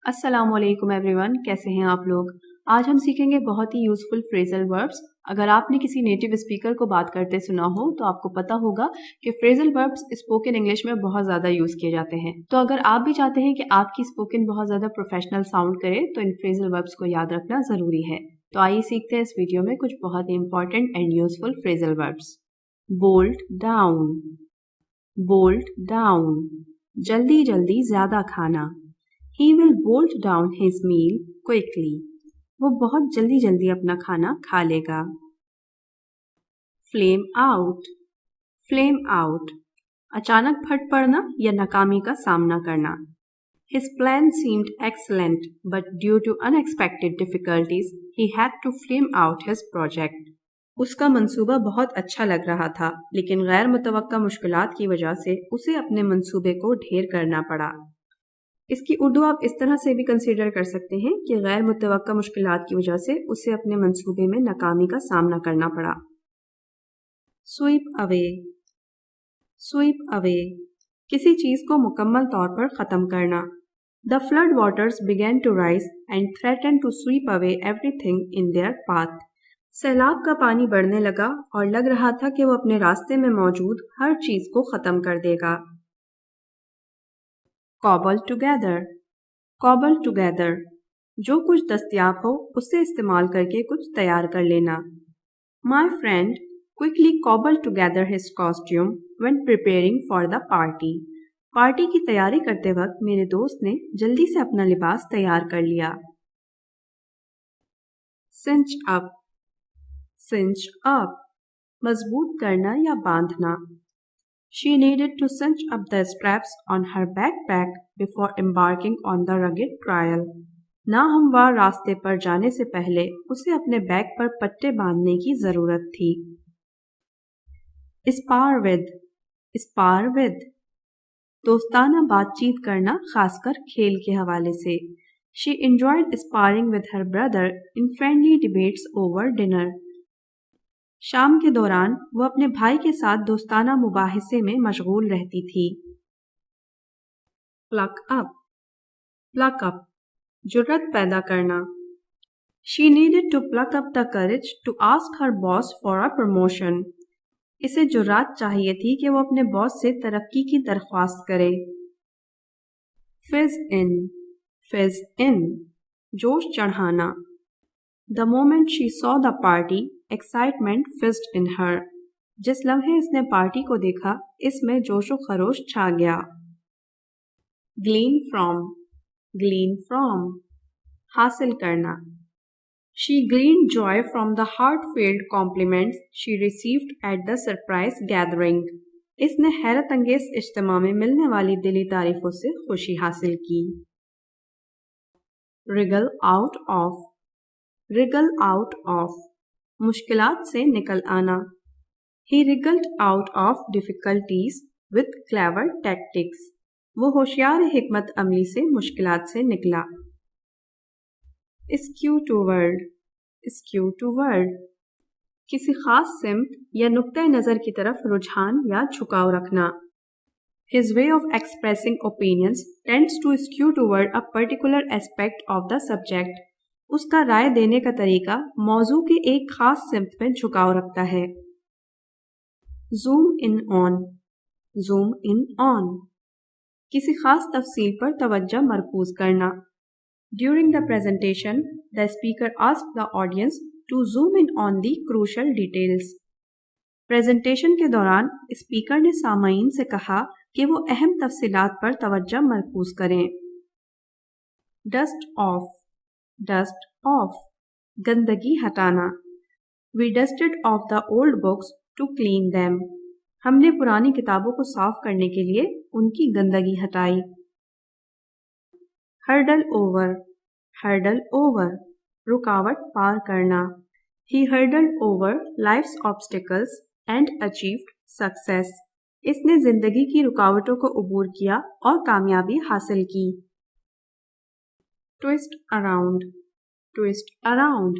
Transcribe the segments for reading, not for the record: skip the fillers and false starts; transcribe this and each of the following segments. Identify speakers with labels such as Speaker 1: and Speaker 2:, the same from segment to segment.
Speaker 1: अस्सलाम वालेकुम एवरीवन, कैसे हैं आप लोग। आज हम सीखेंगे बहुत ही यूज़फुल फ्रेजल वर्ब्स। अगर आपने किसी नेटिव स्पीकर को बात करते सुना हो तो आपको पता होगा कि फ्रेजल वर्ब्स स्पोकन इंग्लिश में बहुत ज़्यादा यूज़ किए जाते हैं। तो अगर आप भी चाहते हैं कि आपकी स्पोकन बहुत ज़्यादा प्रोफेशनल साउंड करे तो इन फ्रेजल वर्ब्स को याद रखना ज़रूरी है। तो आइए सीखते हैं इस वीडियो में कुछ बहुत ही important and useful phrasal verbs. Bolt down, bolt down, जल्दी जल्दी ज़्यादा खाना। He will bolt down his meal quickly. वो बहुत जल्दी जल्दी अपना खाना खा लेगा। Flame out, flame out, अचानक फट पड़ना या नाकामी का सामना करना। His plan seemed excellent, but due to unexpected difficulties, he had to flame out his project. उसका मंसूबा बहुत अच्छा लग रहा था, लेकिन गैर मुतवक्का मुश्किलात की वजह से उसे अपने मंसूबे को ढेर करना पड़ा। इसकी उर्दू आप इस तरह से भी कंसीडर कर सकते हैं कि गैर मुतवक्का मुश्किलात की वजह से उसे अपने मंसूबे में नाकामी का सामना करना पड़ा। स्वीप अवे, स्वीप अवे, किसी चीज को मुकम्मल तौर पर खत्म करना। The flood waters begin to rise and threaten to sweep away everything in their path. सैलाब का पानी बढ़ने लगा और लग रहा था कि वो अपने रास्ते में मौजूद हर चीज को खत्म कर देगा। कॉबल टुगेदर, कॉबल टुगेदर, जो कुछ दस्तयाब हो उसे इस्तेमाल करके कुछ तैयार कर लेना। My friend quickly cobble together his costume when preparing for the party. Party की तैयारी करते वक्त मेरे दोस्त ने जल्दी से अपना लिबास तैयार कर लिया। सिंच अप, सिंच अप, मजबूत करना या बांधना। She needed to cinch up the straps on her backpack before embarking on the rugged trial. नाहमवार रास्ते पर जाने से पहले उसे अपने बैग पर पट्टे बांधने की जरूरत थी। स्पार विद, स्पार विद, दोस्ताना बातचीत करना, खासकर खेल के हवाले से। She enjoyed sparring with her brother in friendly debates over dinner. शाम के दौरान वो अपने भाई के साथ दोस्ताना मुबाहिसे में मशगूल रहती थी। प्लक अप, प्लक अप, जुर्रत पैदा करना। She needed to pluck up the courage to ask her boss for a promotion. इसे जुर्रात चाहिए थी कि वो अपने बॉस से तरक्की की दरख्वास्त करे। फिज इन, फिज इन, जोश चढ़ाना। The moment she saw the party, excitement fizzed in her. जिस लम्हे इसने पार्टी को देखा, इसमें जोशो खरोश छा गया। Glean from, glean from, हासिल करना। She gleaned joy from the heartfelt compliments she received at the surprise gathering. इसने हैरत अंगेज इज्तिमा में मिलने वाली दिली तारीफों से खुशी हासिल की। Wriggle out of, wriggle out of, मुश्किलात से निकल आना। He wriggled out of difficulties with clever tactics. वो होशियार हिकमत अमली से मुश्किलात से निकला। Skew toward, skew toward, किसी खास सिमत या नुक्ते नज़र की तरफ रुझान या झुकाव रखना। His way of expressing opinions tends to skew toward a particular aspect of the subject. उसका राय देने का तरीका मौजू के एक खास सिमत में झुकाव रखता है। Zoom in on, zoom in on, किसी खास तफसील पर तवज्जो मरकूज करना। During the presentation, the speaker asked the audience to zoom in on the crucial details. Presentation के दौरान स्पीकर ने सामाईन से कहा कि वो अहम तफसीलात पर तवज्जो मरकूज करें। Dust off, dust off, गंदगी हटाना। We dusted off the old books to clean them. हमने पुरानी किताबों को साफ करने के लिए उनकी गंदगी हटाई। Hurdle over, hurdle over, रुकावट पार करना। He hurdled over life's obstacles and achieved success. इसने जिंदगी की रुकावटों को अबूर किया और कामयाबी हासिल की। Twist around, twist around,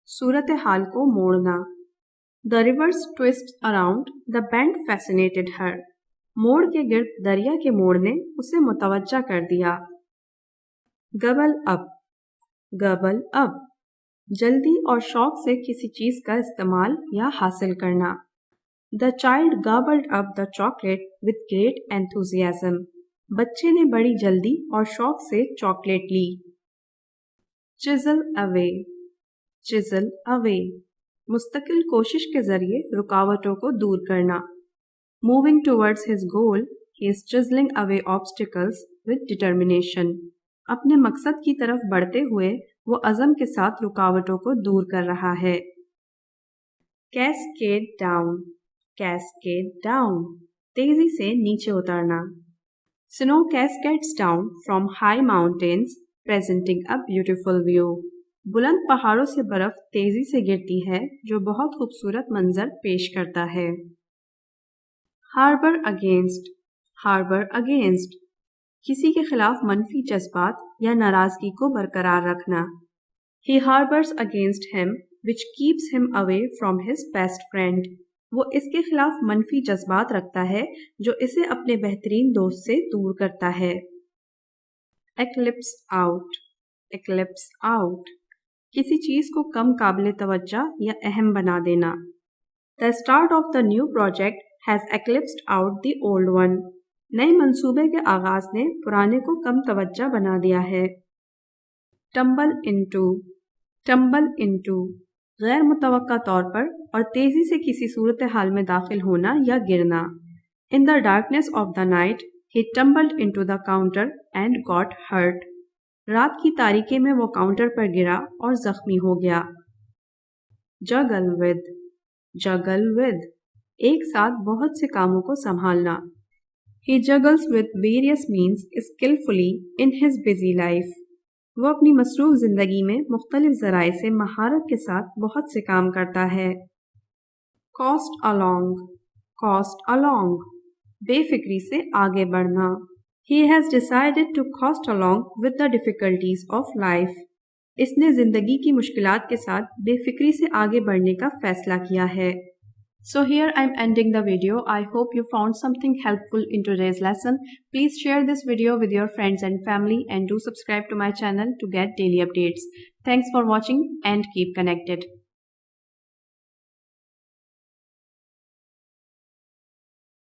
Speaker 1: सूरत हाल को मोड़ना। The river's twist around the bend fascinated her. मोड़ के गिर्द दरिया के मोड़ ने उसे मुतवज्जा कर दिया। gobble up, gobble up, जल्दी और शौक से किसी चीज का इस्तेमाल या हासिल करना. The child gobbled up the chocolate with great enthusiasm. बच्चे ने बड़ी जल्दी और शौक से चॉकलेट ली. Chisel away, chisel away, मुस्तकिल कोशिश के जरिए रुकावटों को दूर करना. Moving towards his goal, he is chiseling away obstacles with determination. अपने मकसद की तरफ बढ़ते हुए वो अज़म के साथ रुकावटों को दूर कर रहा है. Cascade down, cascade down, तेजी से नीचे उतरना. Snow cascades down from high mountains, presenting a beautiful view. बुलंद पहाड़ों से बर्फ तेजी से गिरती है जो बहुत खूबसूरत मंजर पेश करता है. Harbor against, harbor against, किसी के खिलाफ मनफी जज्बात या नाराजगी को बरकरार रखना. He harbors against him, which keeps him away from his best friend. वो इसके खिलाफ मनफी जज्बात रखता है जो इसे अपने बेहतरीन दोस्त से दूर करता है. Eclipse out, eclipse out, किसी चीज को कम काबिल तवज्जो या अहम बना देना. The start of the new project has eclipsed out the old one. नए मंसूबे के आगाज ने पुराने को कम तवज्जो बना दिया है. Tumble into, tumble into, गैर मुतवक्का तौर पर और तेजी से किसी सूरत हाल में दाखिल होना या गिरना. In the darkness of the night, he tumbled into the counter and got hurt. रात की तारीकी में वो काउंटर पर गिरा और जख्मी हो गया. Juggle with, juggle with, एक साथ बहुत से कामों को संभालना. He juggles with various means skillfully in his busy life. वो अपनी मसरूफ जिंदगी में मुख्तलिफ ज़राए से महारत के साथ बहुत से काम करता है. Coast along, coast along, बेफिक्री से आगे बढ़ना. He has decided to coast along with the difficulties of life. इसने जिंदगी की मुश्किलात के साथ बेफिक्री से आगे बढ़ने का फैसला किया है. So here I'm ending the video. I hope you found something helpful in today's lesson. Please share this video with your friends and family and do subscribe to my channel to get daily updates. Thanks for watching and keep connected.